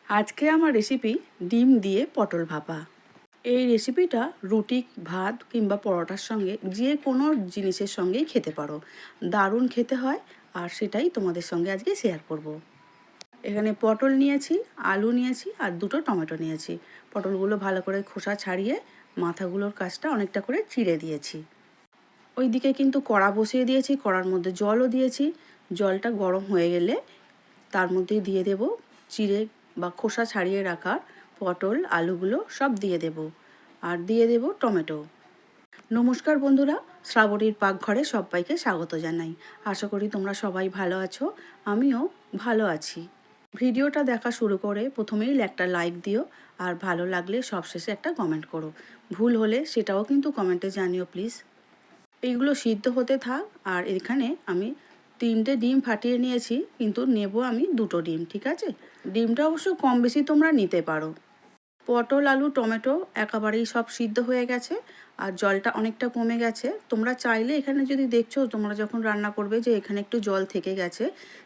আজকে আমার রেসিপি ডিম দিয়ে পটল ভাপা। এই রেসিপিটা রুটি, ভাত কিংবা পরোটার সঙ্গে যে কোনো জিনিসের সঙ্গেই খেতে পারো। দারুণ খেতে হয় আর সেটাই তোমাদের সঙ্গে আজকে শেয়ার করব। এখানে পটল নিয়েছি, আলু নিয়েছি আর দুটো টমেটো নিয়েছি। পটলগুলো ভালো করে খোসা ছাড়িয়ে মাথাগুলোর কাছটা অনেকটা করে চিড়ে দিয়েছি। ওইদিকে কিন্তু কড়া বসিয়ে দিয়েছি, কড়ার মধ্যে জলও দিয়েছি। জলটা গরম হয়ে গেলে তার মধ্যে দিয়ে দেব চিড়ে বা খোসা ছাড়িয়ে রাখা পটল, আলুগুলো সব দিয়ে দেব আর দিয়ে দেব টমেটো। নমস্কার বন্ধুরা, শ্রাবণীর পাকঘরে সবাইকে স্বাগত জানাই। আশা করি তোমরা সবাই ভালো আছো, আমিও ভালো আছি। ভিডিওটা দেখা শুরু করে প্রথমেই একটা লাইক দিও আর ভালো লাগলে সবশেষে একটা কমেন্ট করো। ভুল হলে সেটাও কিন্তু কমেন্টে জানিও প্লিজ। এইগুলো সিদ্ধ হতে থাক। আর এখানে আমি 3টে ডিম ফাটিয়ে নিয়েছি, কিন্তু নেব আমি 2টো ডিম, ঠিক আছে? ডিমটা অবশ্য কম বেশি তোমরা নিতে পারো। পটল, আলু, টমেটো একেবারেই সব সিদ্ধ হয়ে গেছে আর জলটা অনেকটা কমে গেছে। তোমরা চাইলে এখানে যদি দেখছো তোমরা যখন রান্না করবে যে এখানে একটু জল থেকে গেছে,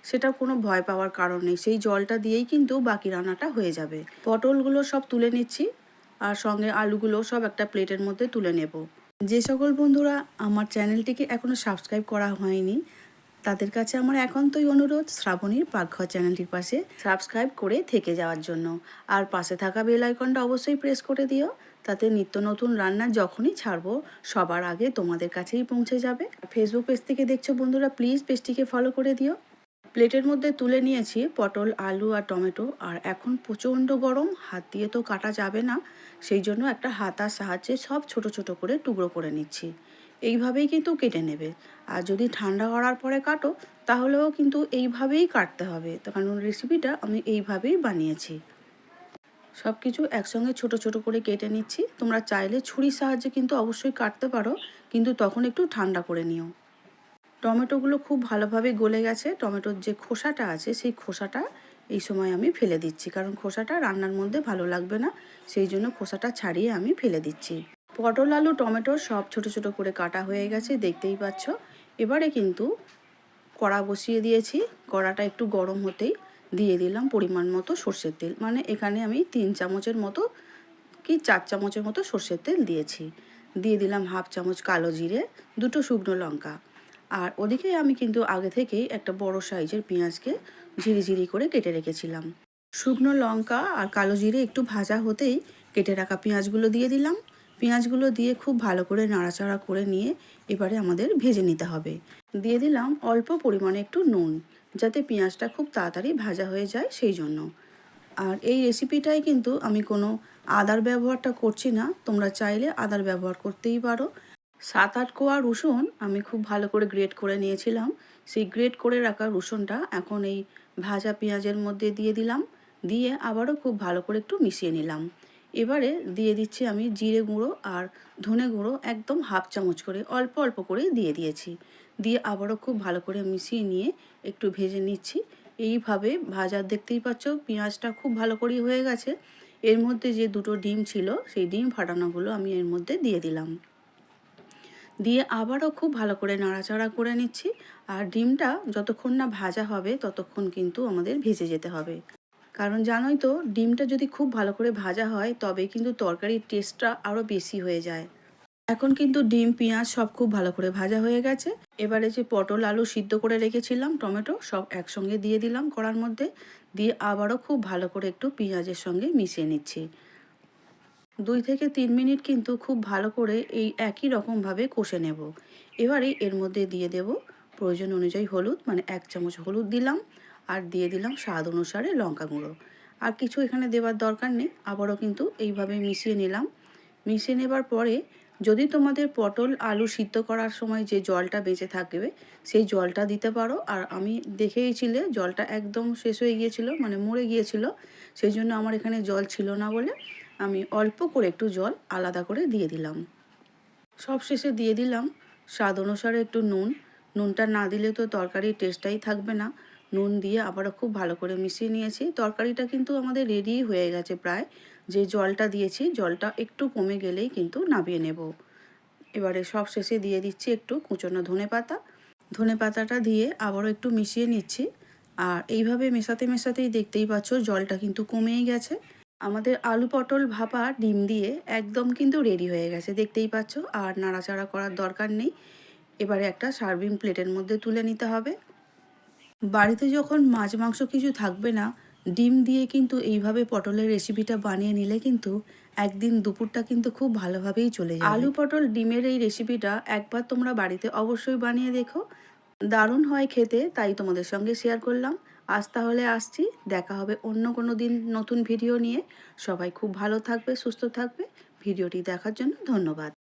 সেটা কোনো ভয় পাওয়ার কারণ নেই। সেই জলটা দিয়েই কিন্তু বাকি রান্নাটা হয়ে যাবে। পটলগুলো সব তুলে নিচ্ছি আর সঙ্গে আলুগুলো সব একটা প্লেটের মধ্যে তুলে নেব। যে সকল বন্ধুরা আমার চ্যানেলটিকে এখনও সাবস্ক্রাইব করা হয়নি, তাদের কাছে আমার একান্তই অনুরোধ শ্রাবণীর পাকঘর চ্যানেলটির পাশে সাবস্ক্রাইব করে থেকে যাওয়ার জন্য। আর পাশে থাকা বেল আইকনটা অবশ্যই প্রেস করে দিও, তাতে নিত্য নতুন রান্না যখনই ছাড়বো সবার আগে তোমাদের কাছেই পৌঁছে যাবে। ফেসবুক পেজ থেকে দেখছো বন্ধুরা, প্লিজ পেজটিকে ফলো করে দিও। প্লেটের মধ্যে তুলে নিয়েছি পটল, আলু আর টমেটো। আর এখন প্রচণ্ড গরম, হাত দিয়ে তো কাটা যাবে না, সেই জন্য একটা হাতার সাহায্যে সব ছোট ছোট করে টুকরো করে নিচ্ছি। এইভাবেই কিন্তু কেটে নেবে। আর যদি ঠান্ডা করার পরে কাটো তাহলেও কিন্তু এইভাবেই কাটতে হবে, কারণ রেসিপিটা আমি এইভাবেই বানিয়েছি। সব কিছু একসঙ্গে ছোট ছোট করে কেটে নিচ্ছি। তোমরা চাইলে ছুরির সাহায্যে কিন্তু অবশ্যই কাটতে পারো, কিন্তু তখন একটু ঠান্ডা করে নিও। টমেটোগুলো খুব ভালোভাবে গলে গেছে। টমেটোর যে খোসাটা আছে সেই খোসাটা এই সময় আমি ফেলে দিচ্ছি, কারণ খোসাটা রান্নার মধ্যে ভালো লাগবে না, সেই জন্য খোসাটা ছাড়িয়ে আমি ফেলে দিচ্ছি। পটল, আলু, টমেটো সব ছোট ছোট করে কাটা হয়ে গেছে, দেখতেই পাচ্ছ। এবারে কিন্তু কড়া বসিয়ে দিয়েছি। কড়াটা একটু গরম হতেই দিয়ে দিলাম পরিমাণ মতো সর্ষের তেল। মানে এখানে আমি 3 চামচের মতো কি 4 চামচের মতো সর্ষের তেল দিয়েছি। দিয়ে দিলাম হাফ চামচ কালো জিরে, 2টো শুকনো লঙ্কা। আর ওদিকে আমি কিন্তু আগে থেকেই একটা বড় সাইজের পেঁয়াজকে ঝিরিঝিরি করে কেটে রেখেছিলাম। শুকনো লঙ্কা আর কালো জিরে একটু ভাজা হতেই কেটে রাখা পেঁয়াজগুলো দিয়ে দিলাম। পেঁয়াজগুলো দিয়ে খুব ভালো করে নাড়াচাড়া করে নিয়ে এবারে আমাদের ভেজে নিতে হবে। দিয়ে দিলাম অল্প পরিমাণে একটু নুন, যাতে পেঁয়াজটা খুব তাড়াতাড়ি ভাজা হয়ে যায় সেই জন্য। আর এই রেসিপিটায় কিন্তু আমি কোনো আদার ব্যবহারটা করছি না, তোমরা চাইলে আদার ব্যবহার করতেই পারো। 7-8 কোয়া রসুন আমি খুব ভালো করে গ্রেট করে নিয়েছিলাম। সেই গ্রেট করে রাখা রসুনটা এখন এই ভাজা পেঁয়াজের মধ্যে দিয়ে দিলাম। দিয়ে আবারও খুব ভালো করে একটু মিশিয়ে নিলাম। এবারে দিয়ে দিচ্ছি আমি জিরে গুঁড়ো আর ধনে গুঁড়ো, একদম হাফ চামচ করে অল্প অল্প করে দিয়ে দিয়েছি। দিয়ে আবারও খুব ভালো করে মিশিয়ে নিয়ে একটু ভেজে নিচ্ছি। এইভাবে ভাজা, দেখতেই পাচ্ছ পেঁয়াজটা খুব ভালো করেই হয়ে গেছে। এর মধ্যে যে 2টো ডিম ছিল সেই ডিম ফাটানোগুলো আমি এর মধ্যে দিয়ে দিলাম। দিয়ে আবারও খুব ভালো করে নাড়াচাড়া করে নিচ্ছি। আর ডিমটা যতক্ষণ না ভাজা হবে ততক্ষণ কিন্তু আমাদের ভেজে যেতে হবে, কারণ জানোই তো ডিমটা যদি খুব ভালো করে ভাজা হয় তবে কিন্তু তরকারির টেস্টটা আরও বেশি হয়ে যায়। এখন কিন্তু ডিম, পেঁয়াজ সব খুব ভালো করে ভাজা হয়ে গেছে। এবারে যে পটল, আলু সিদ্ধ করে রেখেছিলাম, টমেটো সব একসঙ্গে দিয়ে দিলাম কড়ার মধ্যে। দিয়ে আবারও খুব ভালো করে একটু পেঁয়াজের সঙ্গে মিশিয়ে নিচ্ছি। 2 থেকে 3 মিনিট কিন্তু খুব ভালো করে এই একই রকমভাবে কষে নেব। এবারে এর মধ্যে দিয়ে দেব প্রয়োজন অনুযায়ী হলুদ, মানে 1 চামচ হলুদ দিলাম। আর দিয়ে দিলাম স্বাদ অনুসারে লঙ্কা গুঁড়ো। আর কিছু এখানে দেওয়ার দরকার নেই। আবারও কিন্তু এইভাবে মিশিয়ে নিলাম। মিশিয়ে নেবার পরে যদি তোমাদের পটল, আলু সিদ্ধ করার সময় যে জলটা বেঁচে থাকবে সেই জলটা দিতে পারো। আর আমি দেখেইছিলে জলটা একদম শেষ হয়ে গিয়েছিল, মানে মরে গিয়েছিল, সেই জন্য আমার এখানে জল ছিল না বলে আমি অল্প করে একটু জল আলাদা করে দিয়ে দিলাম। সব শেষে দিয়ে দিলাম স্বাদ অনুসারে একটু নুন। নুনটা না দিলে তো তরকারির টেস্টটাই থাকবে না। নুন দিয়ে আবারও খুব ভালো করে মিশিয়ে নিয়েছি। তরকারিটা কিন্তু আমাদের রেডি হয়ে গেছে প্রায়। যে জলটা দিয়েছি জলটা একটু কমে গেলেই কিন্তু নামিয়ে নেব। এবারে সব শেষে দিয়ে দিচ্ছি একটু কুচনো ধনেপাতা। ধনেপাতাটা দিয়ে আবারও একটু মিশিয়ে নিচ্ছি, আর এইভাবে মেশাতে মেশাতেই দেখতেই পাচ্ছ জলটা কিন্তু কমেই গেছে। আমাদের আলু পটল ভাপা ডিম দিয়ে একদম কিন্তু রেডি হয়ে গেছে, দেখতেই পাচ্ছ। আর নাড়াচাড়া করার দরকার নেই। এবারে একটা সার্ভিং প্লেটের মধ্যে তুলে নিতে হবে। বাড়িতে যখন মাছ মাংস কিছু থাকবে না, ডিম দিয়ে কিন্তু এইভাবে পটলের রেসিপিটা বানিয়ে নিলে কিন্তু একদিন দুপুরটা কিন্তু খুব ভালোভাবেই চলে যাবে। আলু পটল ডিমের এই রেসিপিটা একবার তোমরা বাড়িতে অবশ্যই বানিয়ে দেখো, দারুণ হয় খেতে, তাই তোমাদের সঙ্গে শেয়ার করলাম। আজ তাহলে আসছি, দেখা হবে অন্য কোনো দিন নতুন ভিডিও নিয়ে। সবাই খুব ভালো থাকবে, সুস্থ থাকবে। ভিডিওটি দেখার জন্য ধন্যবাদ।